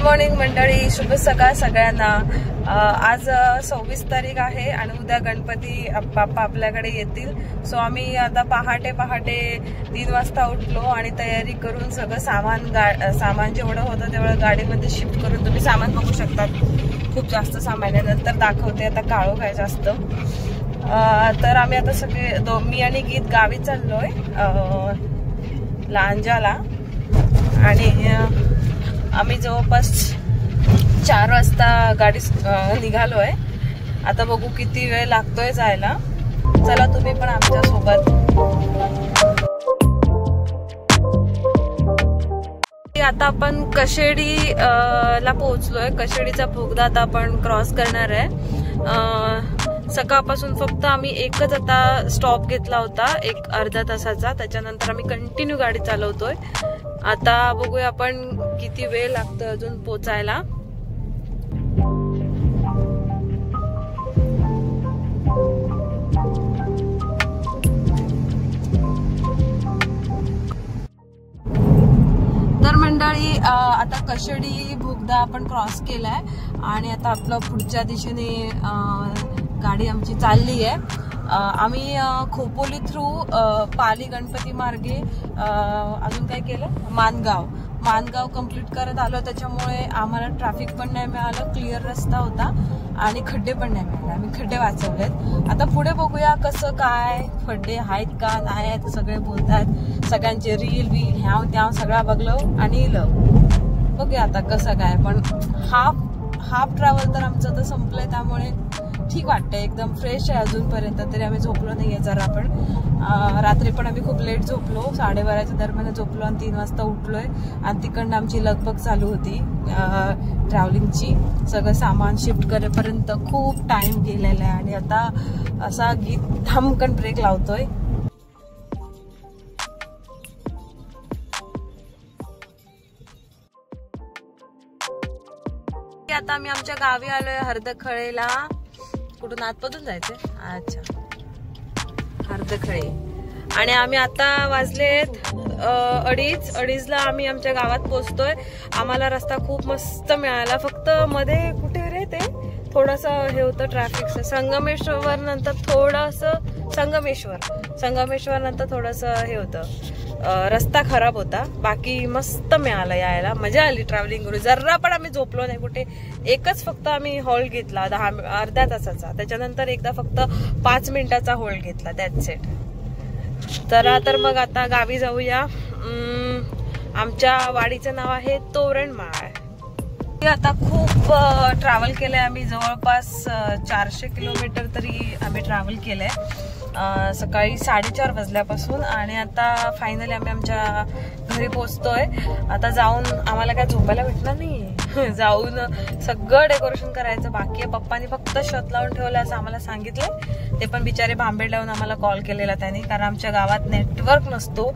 Morning मंडळी, शुभ सकाळ सगळ्यांना। आज 26 तारीख आहे आणि उद्या गणपती बाप्पा आपल्याकडे येतील। सो आम्ही आता पहाटे 3 वाजता उठलो आणि तयारी करून सगळं सामान जेवढं होतं तेवढं गाडीमध्ये शिफ्ट करून, तुम्ही सामान बघू शकतात, खूप जास्त सामान आहे, नंतर दाखवते। आता काळो खायचं असतं तर आम्ही आता सगळे मी आणि गीत गावी चाललोय लांजाला आणि आम्ही जवळपास 4 वाजता गाडी निघालोय। आता बघू किती वेळ लागतोय जायला। चला तुम्ही पण आमच्या सोबत। आता आपण कशेडी ला पोहोचलोय। कशेडीचा बोगदा आता आपण क्रॉस करणार आहे। सकाळपासून फक्त आम्ही एकच आता स्टॉप घेतला होता, एक अर्धा तासाचा। त्याच्यानंतर आम्ही कंटिन्यू गाडी चालवतोय। आता बघूया आपण किती वेळ लागतो अजून पोचायला। तर मंडळी आता कशेडी बोगदा आपण क्रॉस केलाय आणि आता आपलं पुढच्या दिशेने गाडी आमची चालली आहे। आम्ही खोपोली थ्रू पाली गणपती मार्गे अजून काय केलं, मानगाव कंप्लीट करत आलो। त्याच्यामुळे आम्हाला ट्रॅफिक पण नाही मिळालं, क्लिअर रस्ता होता आणि खड्डे पण नाही मिळाले, आम्ही खड्डे वाचवलेत। आता पुढे बघूया कसं काय, खड्डे आहेत का नाही आहेत, सगळे बोलतात, सगळ्यांचे रील ह्याव त्याव सगळा बघलो आणि बघूया आता कसं काय। पण हाफ ट्रॅव्हल तर आमचं तर संपलंय, त्यामुळे ठीक वाटतंय, एकदम फ्रेश आहे अजूनपर्यंत। तरी आम्ही झोपलो नाहीये जरा पण। रात्री पण आम्ही खूप लेट झोपलो, 12:30च्या दरम्यान झोपलो आणि 3 वाजता उठलोय आणि तिकडनं आमची लगबग चालू होती ट्रॅव्हलिंगची। सगळं सामान शिफ्ट करेपर्यंत खूप टाइम गेलेला आहे आणि आता असा गीत धमकन ब्रेक लावतोय। आता आम्ही आमच्या गावी आलोय हरदखळेला। कुठून आतमधून जायचंय? अच्छा, हरदखळे। आणि आम्ही आता वाजलेत 2:30ला आम्ही आमच्या गावात पोहोचतोय। आम्हाला रस्ता खूप मस्त मिळाला, फक्त मध्ये कुठे रे ते थोडस हे होतं ट्रॅफिकचं। संगमेश्वर नंतर थोडस संगमेश्वर नंतर थोडस हे होतं, रस्ता खराब होता। बाकी मस्त मिळाला, यायला मजा आली ट्रॅव्हलिंग करून। जरा पण आम्ही झोपलो नाही कुठे, एकच फक्त आम्ही हॉल्ट घेतला अर्ध्या तासाचा, त्याच्यानंतर एकदा फक्त 5 मिनिटाचा हॉल्ट घेतला, दॅट्स इट। तर मग आता गावी जाऊया। आमच्या वाडीचं नाव आहे तोरणमाळ। आता खूप ट्रॅव्हल केलंय आम्ही, जवळपास 400 किलोमीटर तरी आम्ही ट्रॅव्हल केलंय सकाळी 4:30 वाजल्यापासून। आणि आता फायनली आम्ही आमच्या घरी पोहोचतोय। आता जाऊन आम्हाला काय झोपायला भेटणार नाही, जाऊन सगळं डेकोरेशन करायचं बाकी आहे। पप्पानी फक्त छत लावून ठेवलं असं आम्हाला सांगितलंय, ते पण बिचारे भांबेड लावून आम्हाला कॉल केलेला त्यांनी, कारण आमच्या गावात नेटवर्क नसतो।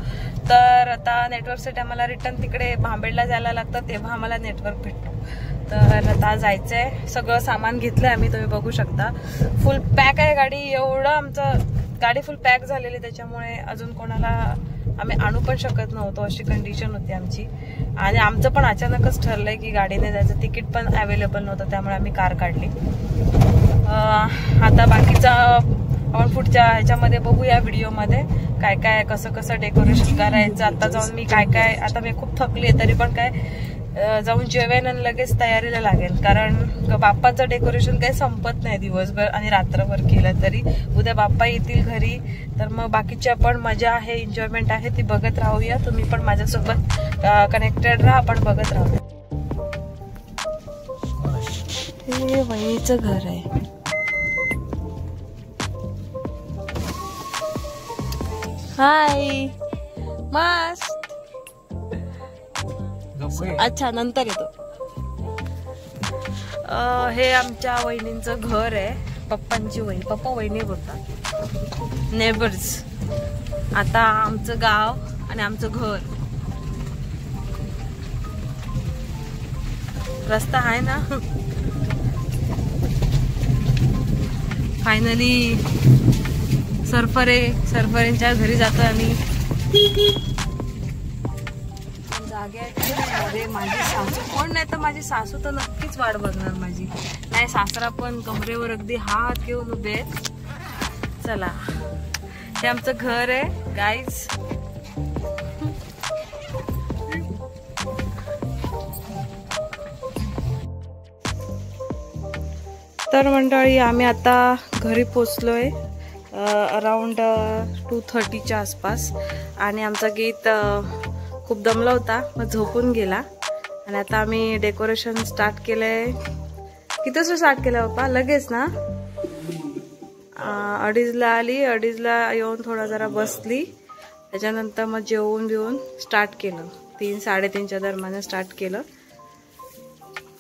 तर आता नेटवर्कसाठी आम्हाला रिटर्न तिकडे भांबेडला जायला लागतं, तेव्हा आम्हाला नेटवर्क भेटतो। तर आता जायचंय, सगळं सामान घेतलंय आम्ही, तुम्ही बघू शकता फुल पॅक आहे गाडी। एवढं आमचं गाडी फुल पॅक झालेली, त्याच्यामुळे अजून कोणाला आम्ही आणू पण शकत नव्हतो, अशी कंडिशन होती आमची। आणि आमचं पण अचानकच ठरलंय की गाडीने जायचं, तिकीट पण अवेलेबल नव्हतं, त्यामुळे आम्ही कार काढली। आता बाकीचा आपण पुढच्या ह्याच्यामध्ये बघूया व्हिडिओमध्ये, काय काय कसं डेकोरेशन करायचं। आता जाऊन मी काय आता मी खूप थकली आहे, तरी पण काय जाऊन जेवेन आणि लगेच तयारीला लागेल, कारण बाप्पाचं डेकोरेशन काही संपत नाही दिवसभर आणि रात्रभर केलं तरी। उद्या बाप्पा येतील घरी, तर मग बाकीची आपण मजा आहे, एन्जॉयमेंट आहे, ती बघत राहूया। तुम्ही पण माझ्यासोबत कनेक्टेड राहा, आपण बघत राहूया। हे वहिनीचं घर आहे। हाय, मस्त। अच्छा, नंतर येतो। हे आमच्या वहिनींचं घर आहे, पप्पांची वहिनी, पप्पा वहिनी बोलतात, नेबर्स। आता आमचं गाव आणि आमचं घर, रस्ता आहे ना। फायनली सरफरेंच्या घरी जातो आम्ही। जागे माझी सासू कोण नाही तर माझी सासू तर नक्कीच वाट बघणार माझी. नाही सासरा पण कमरेवर अगदी हात घेऊन उभे आहेत. चला हे आमचं घर आहे गाईज. तर मंडळी आम्ही आता घरी पोचलोय अराउंड 2:30च्या आसपास. आणि आमचा गीत खूप दमला होता मग झोपून गेला. आणि आता आम्ही डेकोरेशन स्टार्ट केलंय. किती वाजता स्टार्ट केलं पप्पा? लगेच ना 2:30ला आली. 2:30ला येऊन थोडा जरा बसली. त्याच्यानंतर मग जेवून बिवून स्टार्ट केलं. 3-3:30च्या दरम्यान स्टार्ट केलं.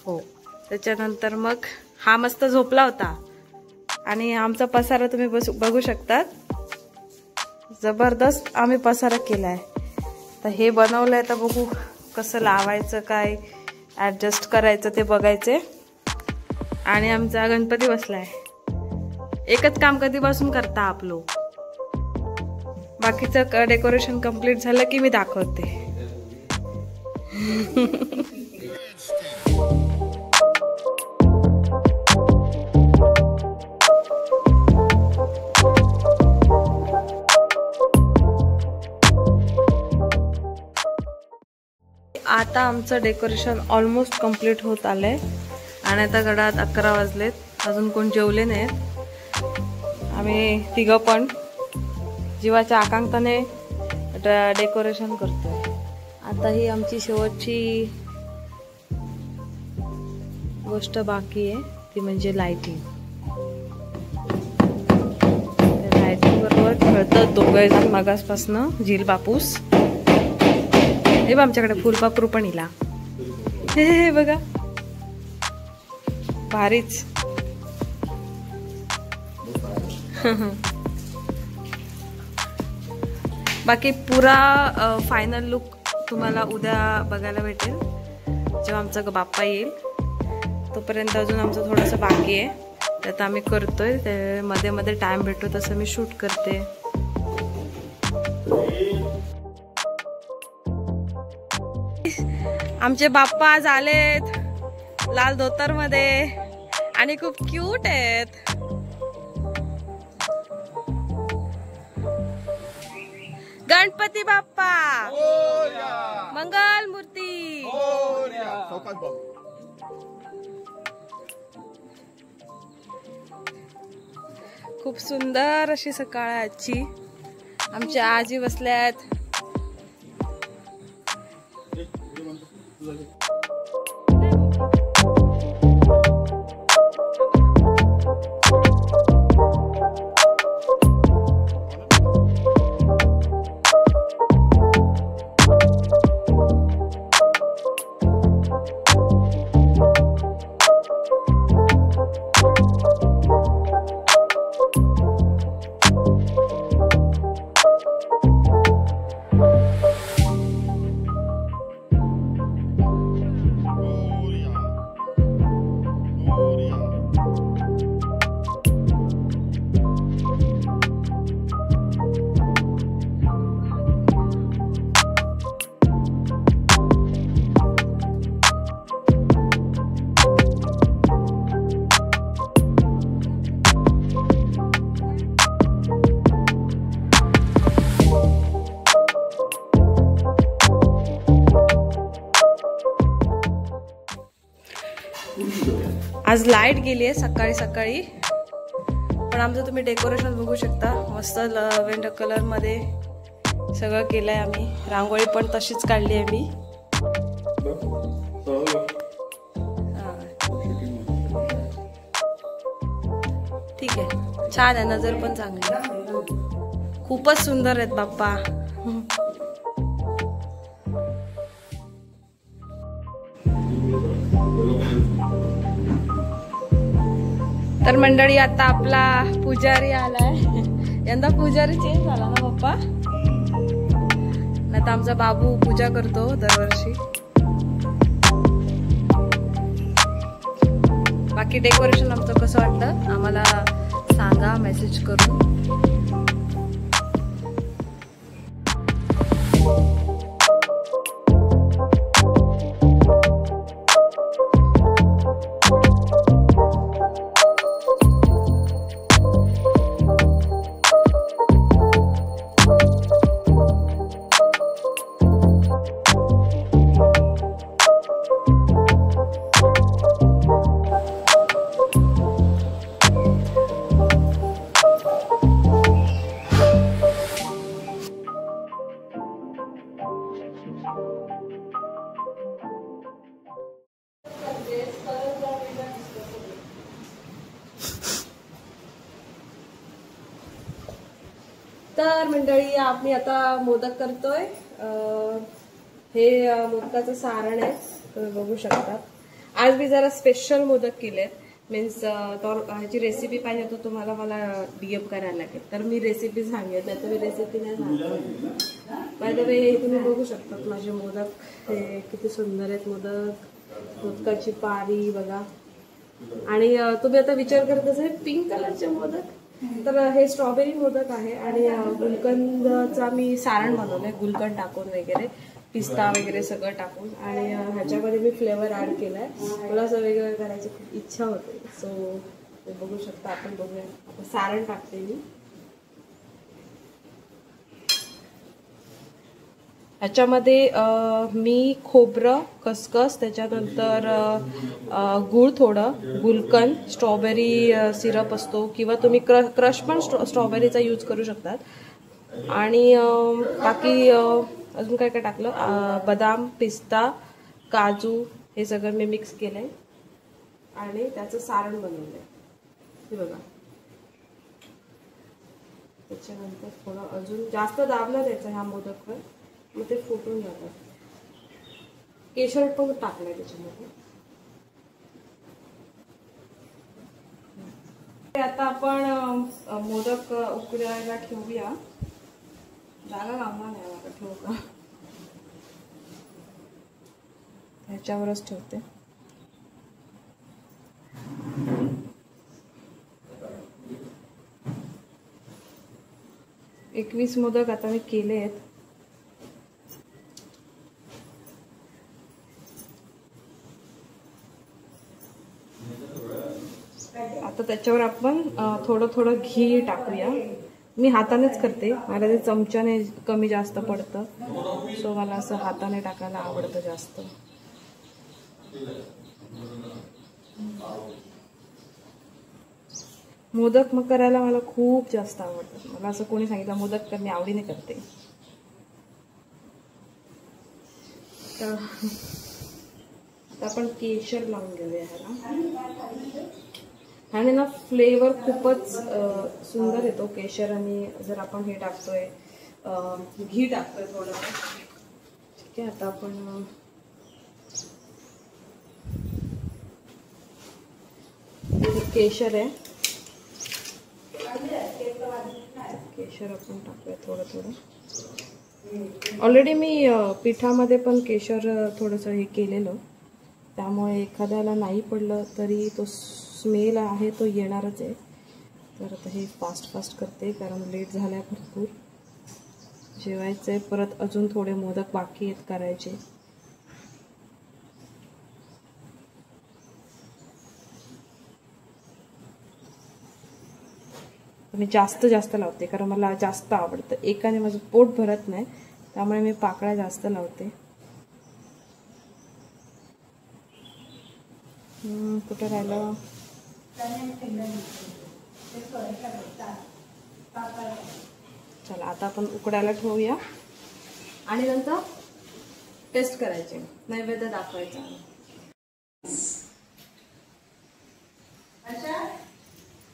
हो त्याच्यानंतर मग हा मस्त झोपला होता. आणि आमचा पसारा तुम्ही बघू शकतात. जबरदस्त आम्ही पसारा केलाय. तर हे बनवलंय तर बघू कसं लावायचं काय ऍडजस्ट करायचं ते बघायचे. आणि आमचा गणपती बसलाय. एकच काम कधीपासून करता आप लोग. बाकीचं डेकोरेशन कंप्लीट झालं की मी दाखवते. आता आमचं डेकोरेशन ऑलमोस्ट कंप्लीट होत आलंय. आणि आता घरात 11 वाजलेत. अजून कोण जेवले नाहीत. आम्ही तिघं पण जीवाच्या आकांक्षाने डेकोरेशन करतोय. आता ही आमची शेवटची गोष्ट बाकी आहे ती म्हणजे लाइटिंग. लाइटिंग बरोबर खेळतात दोघे जण मगासपासनं. झील बापूस हे आमच्याकडे फुलपाखरू पण इला. हे बघा भारीच. बाकी पुरा फायनल लुक तुम्हाला उद्या बघायला भेटेल जेव्हा आमचा बाप्पा येईल. तोपर्यंत अजून आमचं थोडंसं बाकी आहे. त्यात आम्ही करतोय. ते मध्ये मध्ये टाइम भेटतो तसं मी शूट करते. आमचे बाप्पा आज आलेत लाल धोतर मध्ये आणि खूप क्यूट आहेत. गणपती बाप्पा मंगल मूर्ती. खूप सुंदर अशी सकाळ आहे आजची. आमच्या आजी बसल्यात. आज लाईट गेली आहे सकाळी सकाळी. पण आमचं तुम्ही डेकोरेशन बघू शकता. मस्त लव्हेंडर कलर मध्ये सगळं केलंय आम्ही. रांगोळी पण तशीच काढली आहे मी. ठीक आहे छान आहे. नजर पण चांगली. खूपच सुंदर आहेत बाप्पा. तर मंडळी आता आपला पुजारी आलाय. यंदा पुजारी चेंज झाला ना बाप्पा. आता आमचा बाबू पूजा करतो दरवर्षी. बाकी डेकोरेशन आमचं कसं वाटतं आम्हाला सांगा मेसेज करून. तर मंडळी आम्ही आता मोदक करतोय। हे मोदकाचं सारण आहे, तुम्ही बघू शकता। आज मी जरा स्पेशल मोदक केलेत, मीन्स ह्याची रेसिपी पाहिजे तर तुम्हाला मला DM करायला लागेल, तर मी रेसिपी सांगेल, नाही तर मी रेसिपी नाही सांगते। बाय द वे तुम्ही बघू शकता माझे मोदक, हे किती सुंदर आहेत मोदक, मोदकाची पारी बघा। आणि तुम्ही आता विचार करत असाल पिंक कलरचे मोदक, तर हे स्ट्रॉबेरी मोदक आहे आणि गुलकंदचा मी सारण बनवलंय, गुलकंद टाकून वगैरे, पिस्ता वगैरे सगळं टाकून, आणि ह्याच्यामध्ये मी फ्लेवर ऍड केलाय। मला असं वेगवेगळं करायची खूप इच्छा होते, सो ते बघू शकता आपण। बघूया आता सारण टाकते मी ह्याच्यामध्ये। मी खोबरं, खसखस, त्याच्यानंतर गूळ थोडं, गुलकंद, स्ट्रॉबेरी सिरप असतो किंवा तुम्ही क्रश पण स्ट्रॉबेरीचा यूज करू शकतात, आणि बाकी अजून काय काय टाकलं, बदाम, पिस्ता, काजू, हे सगळं मी मिक्स केलंय आणि त्याचं सारण बनवलंय, हे बघा। त्याच्यानंतर थोडं अजून जास्त दाबलं द्यायचं ह्या मोदकवर, मग ते फुटून जातात। केशर पण टाकलंय त्याच्यामध्ये। आता आपण मोदक उकडायला ठेवूया, जागा लावणार नाही मला, ठेवू का ह्याच्यावरच ठेवते। एकवीस मोदक आता मी केले आहेत। आता त्याच्यावर आपण थोडं थोडं घी टाकूया। मी हातानेच करते, मला ते चमच्याने कमी जास्त पडतं, सो मला असं हाताने टाकायला आवडतं जास्त। मोदक मग करायला मला खूप जास्त आवडतं, मला असं कोणी सांगितलं मोदक कर, मी आवडीने करते। तर आपण केशर लावून घेऊया ह्याला, आणि ना फ्लेवर खूपच सुंदर येतो केशर, आणि जर आपण हे टाकतोय घी टाकतोय थोडं, ठीक आहे। आता आपण केशर आहे, केशर आपण टाकूया थोडं थोडं। ऑलरेडी मी पिठामध्ये पण केशर थोडंसं हे केलेलं, त्यामुळे एखाद्याला नाही पडलं तरी तो स्मेल आहे तो येणारच आहे। तर आता हे फास्ट करते कारण लेट झालाय भरपूर, जेवायचंय, परत अजून थोडे मोदक बाकी आहेत करायचे। मी जास्त लावते कारण मला जास्त आवडतं, एकाने माझं पोट भरत नाही, त्यामुळे मी पाकळ्या जास्त लावते। कुठे राहिलं, चला आता आपण उकडायला ठेवूया आणि नंतर टेस्ट करायचे, नैवेद्य दाखवायचा।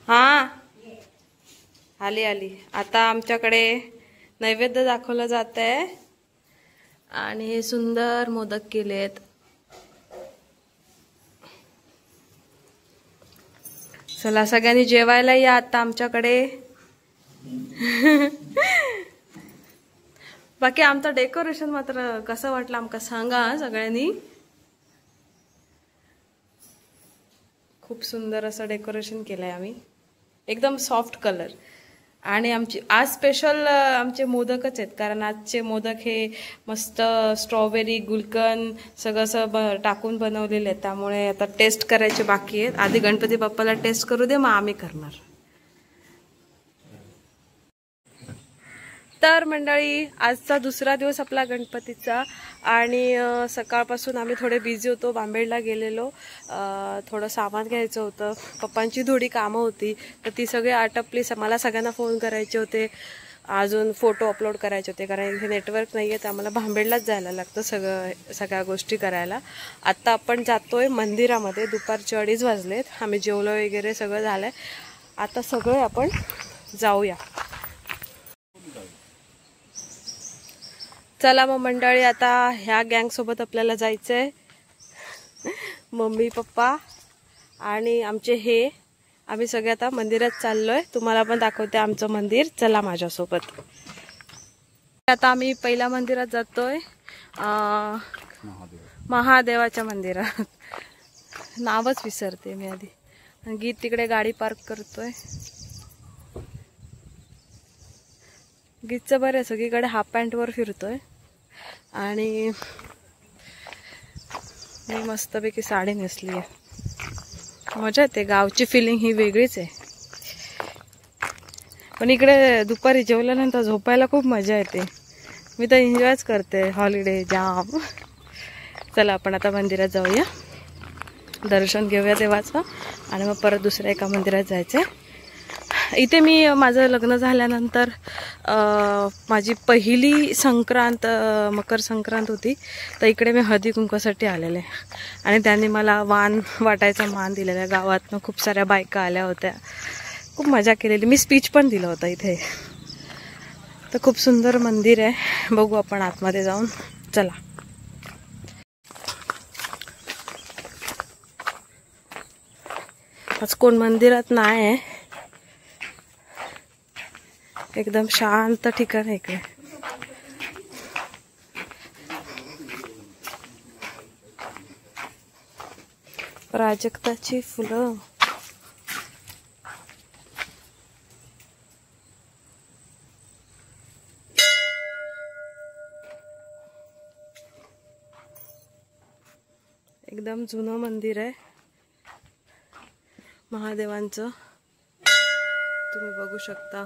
हा आली आता आमच्याकडे नैवेद्य दाखवलं जात आहे, आणि सुंदर मोदक केलेत। चला सगळ्यांनी जेवायला या आता आमच्याकडे। बाकी आमचं डेकोरेशन मात्र कसं वाटलं आमका सांगा सगळ्यांनी। खूप सुंदर असं डेकोरेशन केलंय आम्ही, एकदम सॉफ्ट कलर, आणि आमची आज स्पेशल आमचे मोदकच आहेत, कारण आजचे मोदक हे मस्त स्ट्रॉबेरी, गुलकंद सगळं टाकून बनवलेले आहेत, त्यामुळे आता टेस्ट करायचे बाकी आहेत। आधी गणपती बाप्पाला टेस्ट करू दे, मग आम्ही करणार। तर मंडळी आजचा दुसरा दिवस आपला गणपतीचा, आणि सकाळपासून आम्ही थोडे बिझी होतो, बांबेडला गेलेलो, थोडं सामान घ्यायचं होतं, पप्पांची थोडी कामं होती, तर ती सगळी आटपली। मला सगळ्यांना फोन करायचे होते, अजून फोटो अपलोड करायचे होते, कारण इथे नेटवर्क नाही आहे, तर आम्हाला बांबेडलाच जायला लागतं सगळ्या गोष्टी करायला। आत्ता आपण जातोय मंदिरामध्ये, दुपारचे 2:30 वाजलेत, आम्ही जेवलो वगैरे सगळं झालंय, आता सगळे आपण जाऊया। चला मग मंडळी, आता ह्या गँग सोबत आपल्याला जायचंय. मम्मी पप्पा आणि आमचे हे, आम्ही सगळे आता मंदिरात चाललोय. तुम्हाला पण दाखवते आमचं मंदिर. चला माझ्यासोबत. आता आम्ही पहिल्या मंदिरात जातोय, महादेवाच्या मंदिरात. नावच विसरते मी आधी. गीत तिकडे गाडी पार्क करतोय. गीतचं बरं सगळीकडे हाफ पॅन्टवर फिरतोय आणि मी मस्तपैकी साडी नेसली आहे. मजा येते. गावची फिलिंग ही वेगळीच आहे. पण इकडे दुपारी जेवल्यानंतर झोपायला खूप मजा येते. मी तर एन्जॉयच करते हॉलिडे जाम. चला आपण आता मंदिरात जाऊया, दर्शन घेऊया देवाचं आणि मग परत दुसऱ्या एका मंदिरात जायचं. इथे मी माझं लग्न झाल्यानंतर माझी पहिली संक्रांत मकर संक्रांत होती, तर इकडे मी हळदी कुंकवासाठी आलेले आणि त्यांनी मला वाण वाटायचा मान दिलेला. गावातनं खूप साऱ्या बायका आल्या होत्या, खूप मजा केलेली. मी स्पीच पण दिलं होतं इथे. तर खूप सुंदर मंदिर आहे. बघू आपण आतमध्ये जाऊन. चला. आज कोण मंदिरात नाही आहे, एकदम शांत ठिकाण आहे इकडे. प्राजक्ताची फुलं. एकदम जुनं मंदिर आहे महादेवांचं, तुम्ही बघू शकता.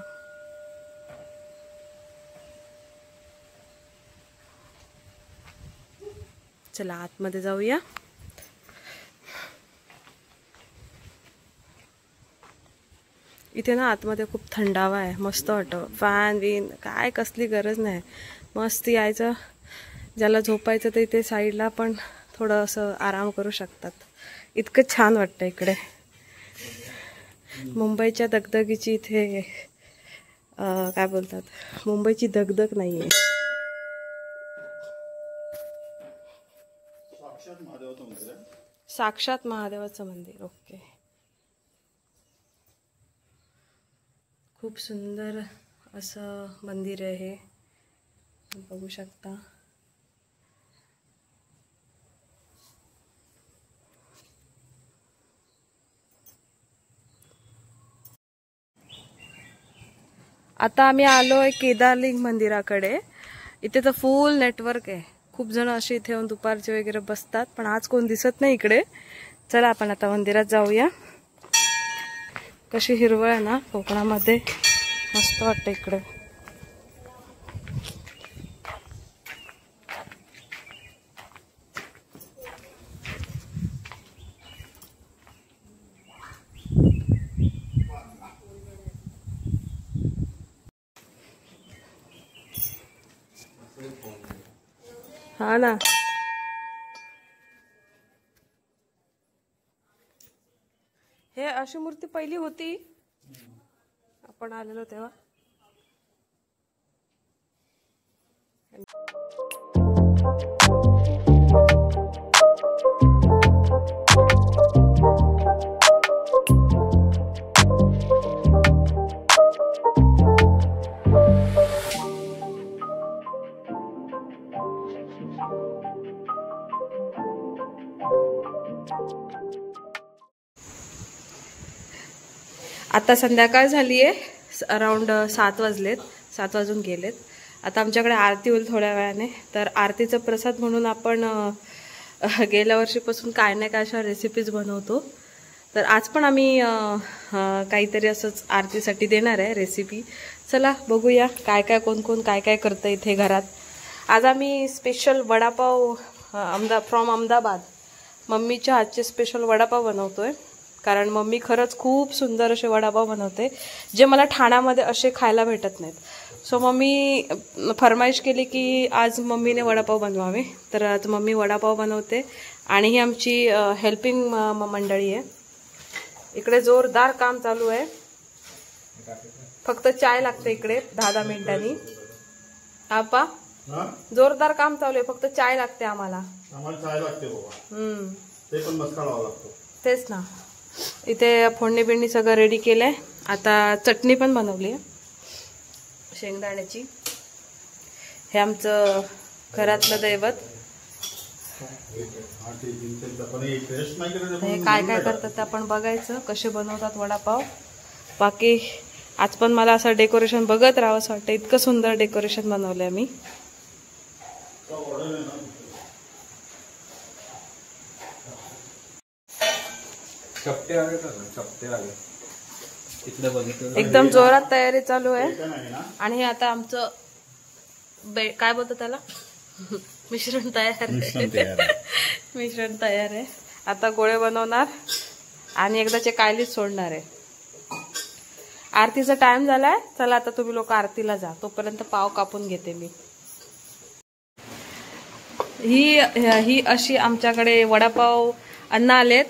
चला आतमध्ये जाऊया. इथे ना आतमध्ये खूप थंडावा आहे, मस्त वाटतं. फॅन बिन काय कसली गरज नाही, मस्त यायचं. ज्याला झोपायचं तर इथे साईडला पण थोडं असं आराम करू शकतात. इतकं छान वाटतं इकडे. मुंबईच्या दगदगीची इथे काय बोलतात, मुंबईची दगदग नाहीये. साक्षात महादेवाचं मंदिर. ओके. खूप सुंदर असं मंदिर आहे हे, बघू शकता. आता आम्ही आलोय केदारलिंग मंदिराकडे. इथे तर फुल नेटवर्क आहे. खूप जण असे इथे येऊन दुपारचे वगैरे बसतात, पण आज कोण दिसत नाही इकडे. चला आपण आता मंदिरात जाऊया. कशी हिरवळ आहे ना कोकणामध्ये, मस्त वाटतं इकडे. हा ना. हे अशी मूर्ती पहिली होती आपण आलेलो तेव्हा. आता संध्याकाळ झाली आहे, अराउंड 7 वाजलेत, 7 वाजून गेलेत. आता आमच्याकडे आरती होईल थोड्या वेळाने. तर आरतीचा प्रसाद म्हणून आपण गेल्या वर्षीपासून काय नाही काय अशा रेसिपीज बनवतो. तर आज पण आम्ही काहीतरी असंच आरतीसाठी देणार आहे रेसिपी. चला बघूया काय काय कोण कोण काय काय करतं इथे घरात. आज आम्ही स्पेशल वडापाव फ्रॉम अहमदाबाद, मम्मीच्या हातचे स्पेशल वडापाव बनवतोय. कारण मम्मी खरंच खूप सुंदर असे वडापाव बनवते, जे मला ठाण्यामध्ये असे खायला भेटत नाहीत. सो मम्मी फरमाईश केली की आज मम्मीने वडापाव बनवावे. तर आज मम्मी वडापाव बनवते आणि ही आमची हेल्पिंग मंडळी आहे. इकडे जोरदार काम चालू आहे. फक्त चाय लागते इकडे 10-10 मिनिटांनी. आपा जोरदार काम चालू आहे. फक्त चाय लागते आम्हाला चाय लागते बाबा. ते पण मस्त लावावं लागतं. तेच ना. इथे फोडणी बिडणी सगळं रेडी केलंय. आता चटणी पण बनवली आहे शेंगदाण्याची. हे आमचं घरातलं दैवत. हे काय काय करतात ते आपण बघायचं, कसे बनवतात वडापाव. बाकी आज पण मला असं डेकोरेशन बघत राहावं असं वाटतं. इतकं सुंदर डेकोरेशन बनवलंय मी. एकदम जोरात तयारी चालू आहे. आणि हे आता आमचं काय बोलतो त्याला मिश्रण तयार आहे. मिश्रण तयार आहे. आता गोळे बनवणार आणि एकदाचे कायलीच सोडणार आहे. आरतीचा टाइम झालाय. चला आता तुम्ही लोक आरतीला जा, तोपर्यंत पाव कापून घेते मी. ही अशी आमच्याकडे वडापाव अण्णा आलेत,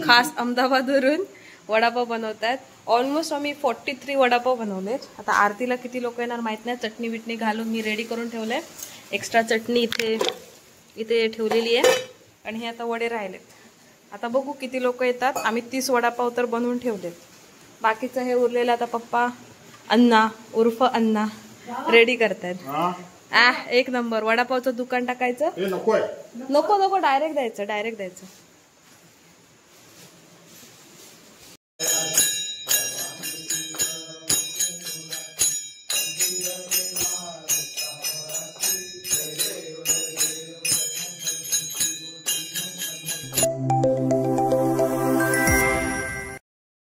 खास अहमदाबादवरून वडापाव बनवतात. ऑलमोस्ट आम्ही 43 वडापाव बनवलेत. आता आरतीला किती लोक येणार माहित नाही. चटणी बिटणी घालून मी रेडी करून ठेवलंय. एक्स्ट्रा चटणी इथे ठेवलेली आहे. आणि हे आता वडे राहिलेत. आता बघू किती लोक येतात. आम्ही 30 वडापाव तर बनवून ठेवलेत. बाकीचं हे उरलेलं आता पप्पा अण्णा उर्फ अण्णा रेडी करतायत. एक नंबर वडापावचं दुकान टाकायचं. नको डायरेक्ट द्यायचं.